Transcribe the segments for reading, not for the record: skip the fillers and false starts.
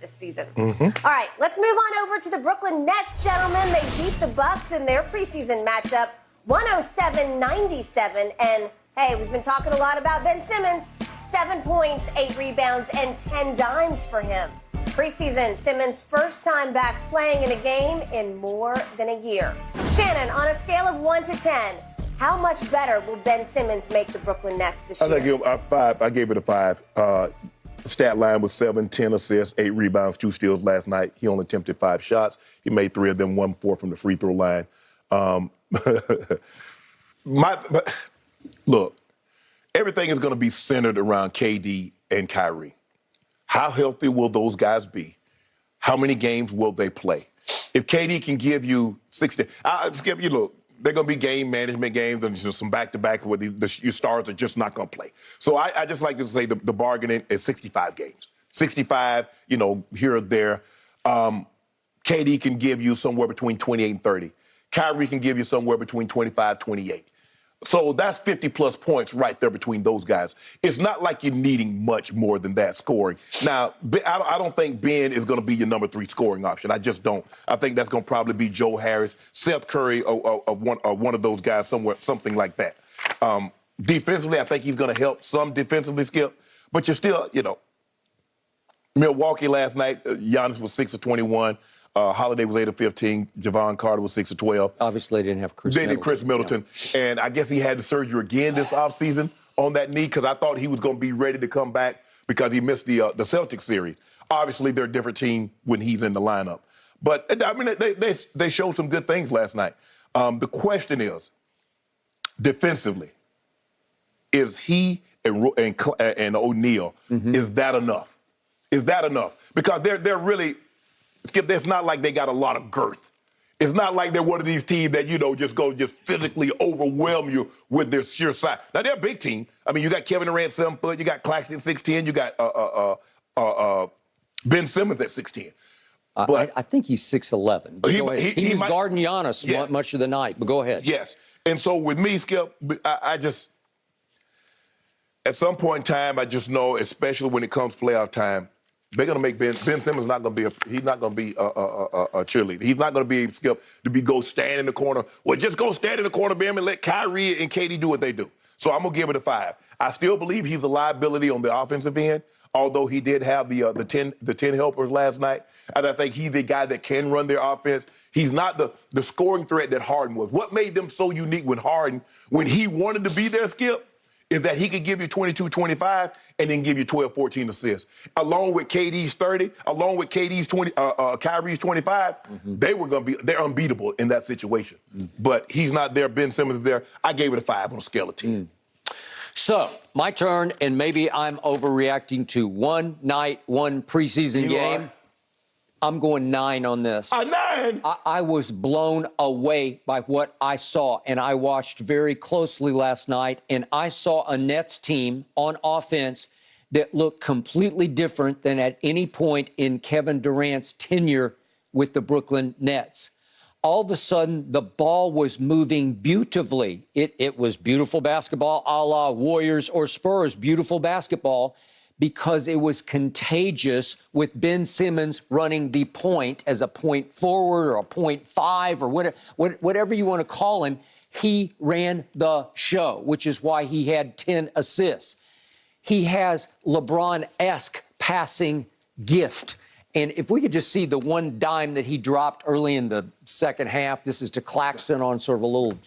this season. All right, let's move on over to the Brooklyn Nets, gentlemen. They beat the Bucks in their preseason matchup, 107-97. And, hey, we've been talking a lot about Ben Simmons. 7 points, 8 rebounds, and 10 dimes for him. Preseason, Simmons' first time back playing in a game in more than a year. Shannon, on a scale of 1 to 10, how much better will Ben Simmons make the Brooklyn Nets this year? I give a 5. I gave it a 5. Stat line was 7, 10 assists, 8 rebounds, 2 steals last night. He only attempted 5 shots. He made 3 of them, 1-4 from the free throw line. Look, everything is going to be centered around KD and Kyrie. How healthy will those guys be? How many games will they play? If KD can give you 60, Skip, you look, they're going to be game management games and just some back-to-back where your stars are just not going to play. So I just like to say the bargaining is 65 games. 65, here or there. KD can give you somewhere between 28 and 30. Kyrie can give you somewhere between 25, 28. So that's 50-plus points right there between those guys. It's not like you're needing much more than that scoring. Now, I don't think Ben is going to be your number 3 scoring option. I just don't. I think that's going to probably be Joe Harris, Seth Curry, or one of those guys somewhere, something like that. Defensively, I think he's going to help some defensively, Skip. But you're still, Milwaukee last night, Giannis was 6 of 21. Holiday was 8 of 15. Javon Carter was 6 of 12. Obviously, they didn't have Chris Middleton. They did Chris Middleton. Yeah. And I guess he had the surgery again this offseason on that knee because I thought he was going to be ready to come back because he missed the Celtics series. Obviously, they're a different team when he's in the lineup. But, I mean, they showed some good things last night. The question is, defensively, is he and O'Neal, is that enough? Is that enough? Because they're really – Skip, it's not like they got a lot of girth. It's not like they're one of these teams that, just physically overwhelm you with their sheer size. Now, they're a big team. I mean, you got Kevin Durant 7 foot, you got Claxton 6'10", you got Ben Simmons at 6'10". But I think he's 6'11". He's guarding Giannis much of the night, but go ahead. Yes. And so with me, Skip, I just, at some point in time, I just know, especially when it comes playoff time, they're going to make Ben Simmons not going to be a cheerleader. He's not going to be Skip to go stand in the corner. Well, just go stand in the corner, Ben, and let Kyrie and KD do what they do. So I'm going to give it a 5. I still believe he's a liability on the offensive end, although he did have the 10 helpers last night. And I think he's a guy that can run their offense. He's not the scoring threat that Harden was. What made them so unique with Harden when he wanted to be there, Skip, is that he could give you 22, 25, and then give you 12, 14 assists. Along with KD's 30, along with KD's 20, Kyrie's 25, they're unbeatable in that situation. But he's not there. Ben Simmons is there. I gave it a 5 on a scale of 10. So, my turn, and maybe I'm overreacting to one night, one preseason game. I'm going 9 on this. A 9? I was blown away by what I saw, and I watched very closely last night, and I saw a Nets team on offense that looked completely different than at any point in Kevin Durant's tenure with the Brooklyn Nets. All of a sudden, the ball was moving beautifully. It was beautiful basketball, a la Warriors or Spurs, beautiful basketball, because it was contagious with Ben Simmons running the point as a point forward or a point 5 or whatever you want to call him. He ran the show, which is why he had 10 assists. He has LeBron-esque passing gift. And if we could just see the one dime that he dropped early in the second half, this is to Claxton on sort of a little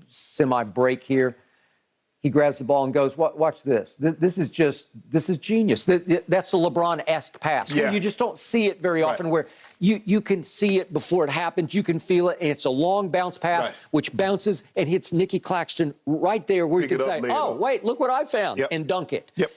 semi-break here. He grabs the ball and goes, watch this. This is genius. That's a LeBron-esque pass. Yeah. Where you just don't see it very often, where you can see it before it happens. You can feel it, and it's a long bounce pass, which bounces and hits Nicky Claxton right there where you can say, oh, wait, look what I found, and dunk it. Yep.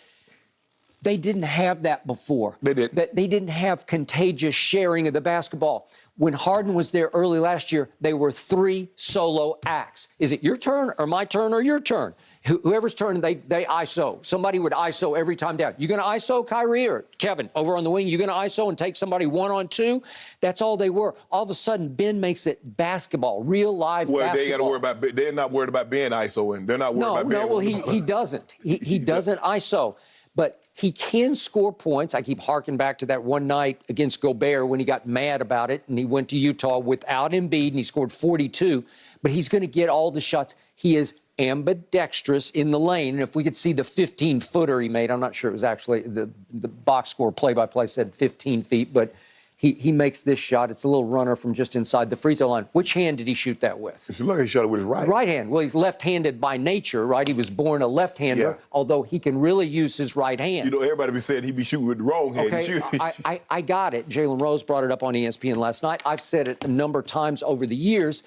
They didn't have that before. They did. They didn't have contagious sharing of the basketball. When Harden was there early last year, they were 3 solo acts. Is it your turn or my turn or your turn? Whoever's turn, they ISO. Somebody would ISO every time down. You going to ISO Kyrie or Kevin over on the wing? You going to ISO and take somebody 1-on-2? That's all they were. All of a sudden, Ben makes it basketball, real live basketball. Well, they got to worry about. They're not worried about Ben ISOing. They're not worried about Ben. No. Well, he doesn't. He doesn't ISO. but he can score points. I keep harking back to that one night against Gobert when he got mad about it, and he went to Utah without Embiid, and he scored 42. But he's going to get all the shots. He is ambidextrous in the lane. And if we could see the 15-footer he made, I'm not sure it was actually the box score play-by-play said 15 feet, but he makes this shot. It's a little runner from just inside the free throw line. Which hand did he shoot that with? If you look, he shot it with his right. Right hand. Well, he's left-handed by nature, right? He was born a left-hander, although he can really use his right hand. You know, everybody be saying he be shooting with the wrong hand. Okay, I got it. Jalen Rose brought it up on ESPN last night. I've said it a number of times over the years.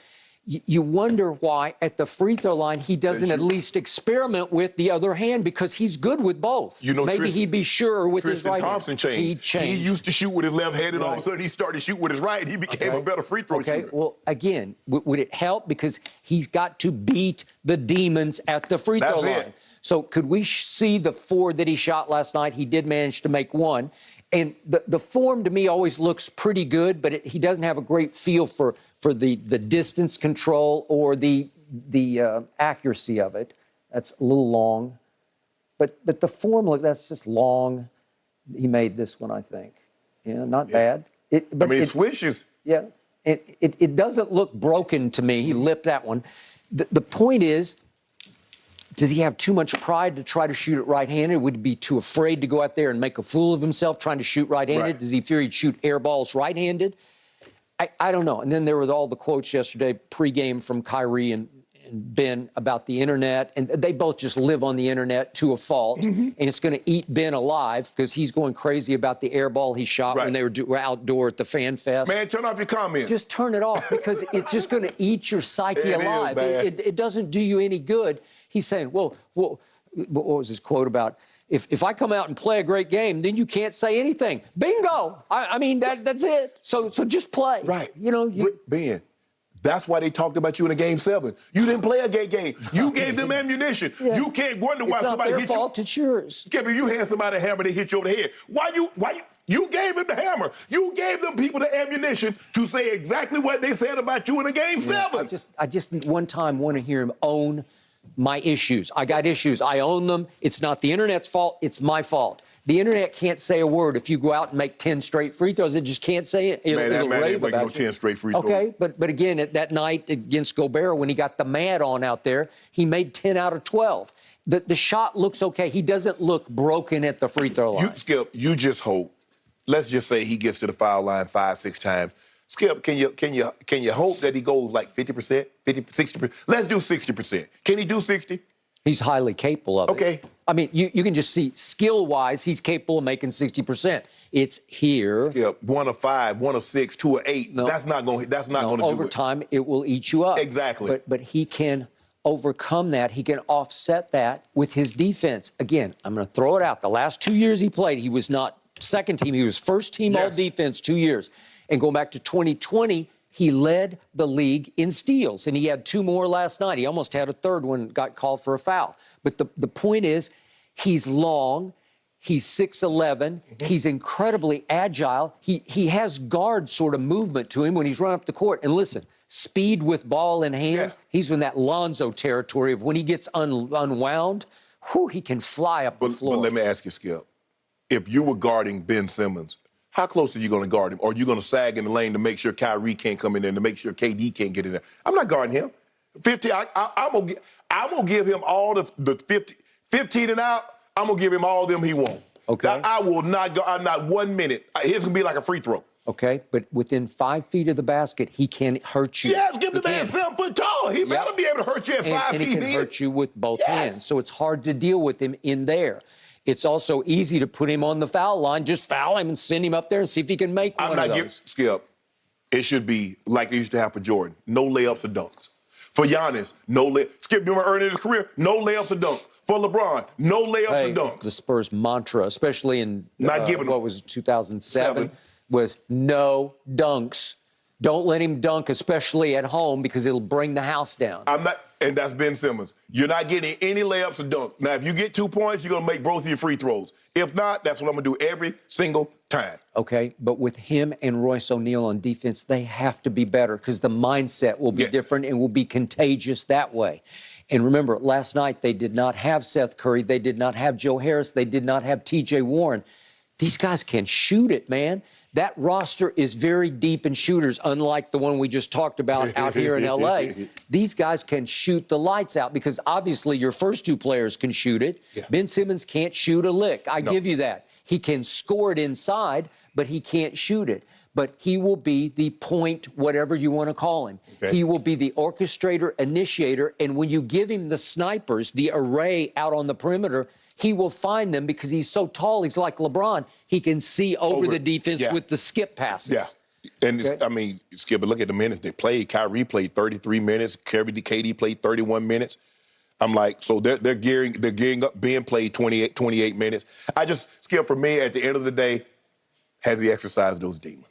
You wonder why at the free throw line he doesn't at least experiment with the other hand, because he's good with both. You know, maybe he'd be sure with his right Thompson hand. Changed. He used to shoot with his left hand, and all of a sudden he started to shoot with his right. He became a better free throw shooter. Well, again, would it help? Because he's got to beat the demons at the free throw line. So could we see the 4 that he shot last night? He did manage to make 1. And the form to me always looks pretty good, but he doesn't have a great feel for the distance control or the accuracy of it. That's a little long. But the form, look, that's just long. He made this one, I think. Yeah, not bad. It swishes. Yeah. It doesn't look broken to me. He lipped that one. The point is, does he have too much pride to try to shoot it right-handed? Would he be too afraid to go out there and make a fool of himself trying to shoot right-handed? Right. Does he fear he'd shoot air balls right-handed? I don't know. And then there were all the quotes yesterday pregame from Kyrie and Ben about the internet, and they both just live on the internet to a fault, and it's going to eat Ben alive because he's going crazy about the air ball he shot when they were outdoor at the Fan Fest. Man, turn off your comments. Just turn it off, because it's just going to eat your psyche alive. It doesn't do you any good. He's saying, well, what was his quote about? If I come out and play a great game, then you can't say anything. Bingo! I mean, that's it. So just play. Right. You know, Ben, that's why they talked about you in a Game 7. You didn't play a gay game. You gave them ammunition. Yeah. You can't wonder why it's not somebody their hit fault, you. it's yours. Skip, if you had somebody a hammer, they hit you over the head. Why you gave him the hammer? You gave them people the ammunition to say exactly what they said about you in a Game 7. I just one time want to hear him own my issues. I got issues. I own them. It's not the internet's fault. It's my fault. The internet can't say a word. If you go out and make 10 straight free throws, it just can't say it. It'll rave about you. 10 straight free throws. Okay, but again, at that night against Gobert, when he got the mad on out there, he made 10 out of 12. The shot looks okay. He doesn't look broken at the free throw line. Skip, you just hope. Let's just say he gets to the foul line 5-6 times. Skip, can you hope that he goes like 50%, 60%? Let's do 60%. Can he do 60? He's highly capable of it. Okay. I mean, you can just see skill-wise, he's capable of making 60%. It's here. Skip, 1 of 5, 1 of 6, 2 of 8. No. That's not going to do it. Over time, it will eat you up. Exactly. But he can overcome that. He can offset that with his defense. Again, I'm going to throw it out. The last 2 years he played, he was not second team. He was first team all defense 2 years. And going back to 2020, he led the league in steals, and he had 2 more last night. He almost had a third one, got called for a foul. But the point is, he's long, he's 6'11", he's incredibly agile. He has guard sort of movement to him when he's running up the court. And listen, speed with ball in hand, he's in that Lonzo territory of when he gets unwound, he can fly up the floor. But let me ask you, Skip, if you were guarding Ben Simmons, how close are you going to guard him? Or are you going to sag in the lane to make sure Kyrie can't come in there, to make sure KD can't get in there? I'm not guarding him. 50. I'm gonna give him all the 50, 15 and out. I'm gonna give him all them he wants. Okay. I will not go. Not 1 minute. His gonna be like a free throw. Okay, but within 5 feet of the basket, he can hurt you. Yes, give the man 7 foot tall. He better be able to hurt you at 5 feet. And he can hurt you with both hands. So it's hard to deal with him in there. It's also easy to put him on the foul line. Just foul him and send him up there and see if he can make one of those. Skip, it should be like they used to have for Jordan. No layups or dunks. For Giannis, no layups. Skip, remember early in his career? No layups or dunks. For LeBron, no layups or dunks. The Spurs mantra, especially in what was it, 2007, 7. was no dunks. Don't let him dunk, especially at home, because it'll bring the house down. And that's Ben Simmons. You're not getting any layups or dunks. Now, if you get 2 points, you're going to make both of your free throws. If not, that's what I'm going to do every single time. Okay, but with him and Royce O'Neal on defense, they have to be better because the mindset will be different and will be contagious that way. And remember, last night they did not have Seth Curry. They did not have Joe Harris. They did not have T.J. Warren. These guys can shoot it, man. That roster is very deep in shooters, unlike the one we just talked about out here in L.A. These guys can shoot the lights out because obviously your first two players can shoot it. Yeah. Ben Simmons can't shoot a lick. I give you that. He can score it inside, but he can't shoot it. But he will be the point, whatever you want to call him. Okay. He will be the orchestrator, initiator, and when you give him the snipers, the array out on the perimeter, he will find them because he's so tall. He's like LeBron. He can see over the defense with the skip passes. Yeah. And, I mean, Skip, but look at the minutes they played. Kyrie played 33 minutes. KD played 31 minutes. I'm like, so they're gearing up. Ben played 28 minutes. Skip, for me, at the end of the day, has he exercised those demons?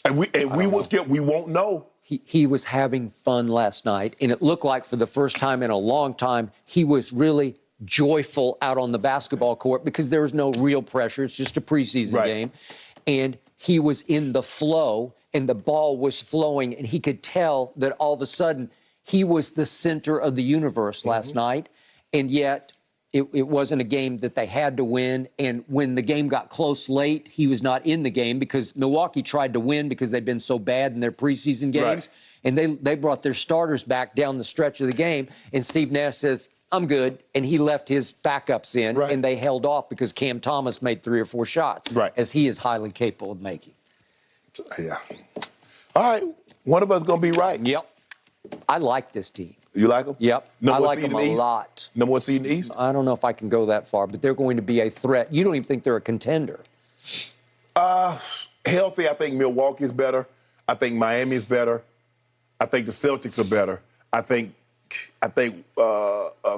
And we won't know. He was having fun last night, and it looked like for the first time in a long time, he was really joyful out on the basketball court because there was no real pressure. It's just a preseason game. And he was in the flow, and the ball was flowing, and he could tell that all of a sudden he was the center of the universe last night, and yet it wasn't a game that they had to win. And when the game got close late, he was not in the game because Milwaukee tried to win because they'd been so bad in their preseason games. And they brought their starters back down the stretch of the game. And Steve Nash says, I'm good. And he left his backups in, and they held off because Cam Thomas made 3 or 4 shots, as he is highly capable of making. Yeah. All right. One of us is going to be right. Yep. I like this team. You like them? Yep. I like them a lot. Number 1 seed in the East? I don't know if I can go that far, but they're going to be a threat. You don't even think they're a contender. Healthy, I think Milwaukee's better. I think Miami's better. I think the Celtics are better. I think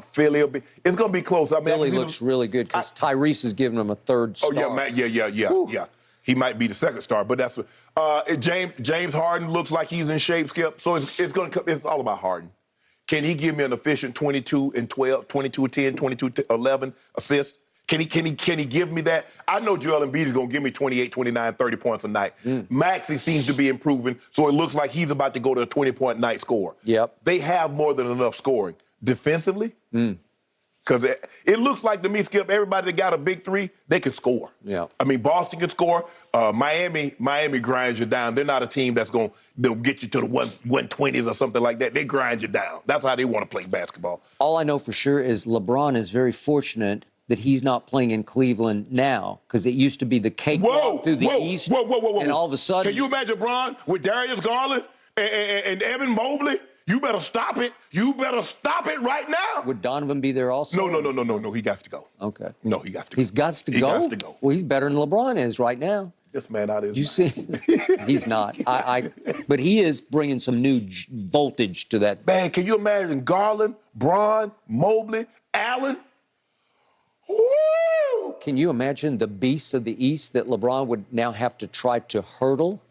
Philly will be. It's going to be close. I mean, Philly looks really good because Tyrese is giving them a third star. Oh yeah. He might be the second star, but that's what James Harden looks like he's in shape, Skip. So it's all about Harden. Can he give me an efficient 22 and 12, 22 10, 22 11 assists? Can he give me that? I know Joel Embiid is going to give me 28, 29, 30 points a night. Maxey seems to be improving, so it looks like he's about to go to a 20-point night score. Yep. They have more than enough scoring. Defensively, because it looks like to me, Skip, everybody that got a big three, they can score. Yeah. I mean, Boston can score. Miami grinds you down. They're not a team they'll get you to the 120s or something like that. They grind you down. That's how they want to play basketball. All I know for sure is LeBron is very fortunate that he's not playing in Cleveland now because it used to be the cakewalk through the East. Whoa. And all of a sudden. Can you imagine Bron with Darius Garland and Evan Mobley? You better stop it. You better stop it right now. Would Donovan be there also? No. He got to go. Okay. No, he got to go. He's got to go? He got to go. Well, he's better than LeBron is right now. This man out is. You see? He's not. But he is bringing some new voltage to that. Man, can you imagine Garland, Bron, Mobley, Allen? Woo! Can you imagine the beasts of the East that LeBron would now have to try to hurdle?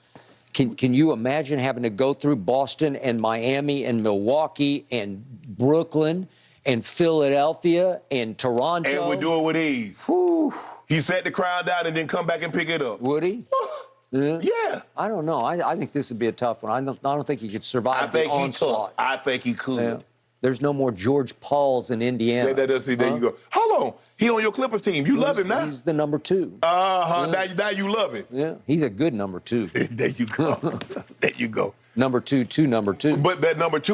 Can you imagine having to go through Boston and Miami and Milwaukee and Brooklyn and Philadelphia and Toronto? And we do it with ease. Whew. He set the crowd down and then come back and pick it up. Would he? Yeah. I don't know. I think this would be a tough one. I don't think he could survive the onslaught. I think he could. Yeah. There's no more George Pauls in Indiana. There you go. Hold on. He on your Clippers team. You love him now. He's the number 2. Now you love it. Yeah. He's a good number 2. There you go. There you go. Number 2 to number 2. But that number 2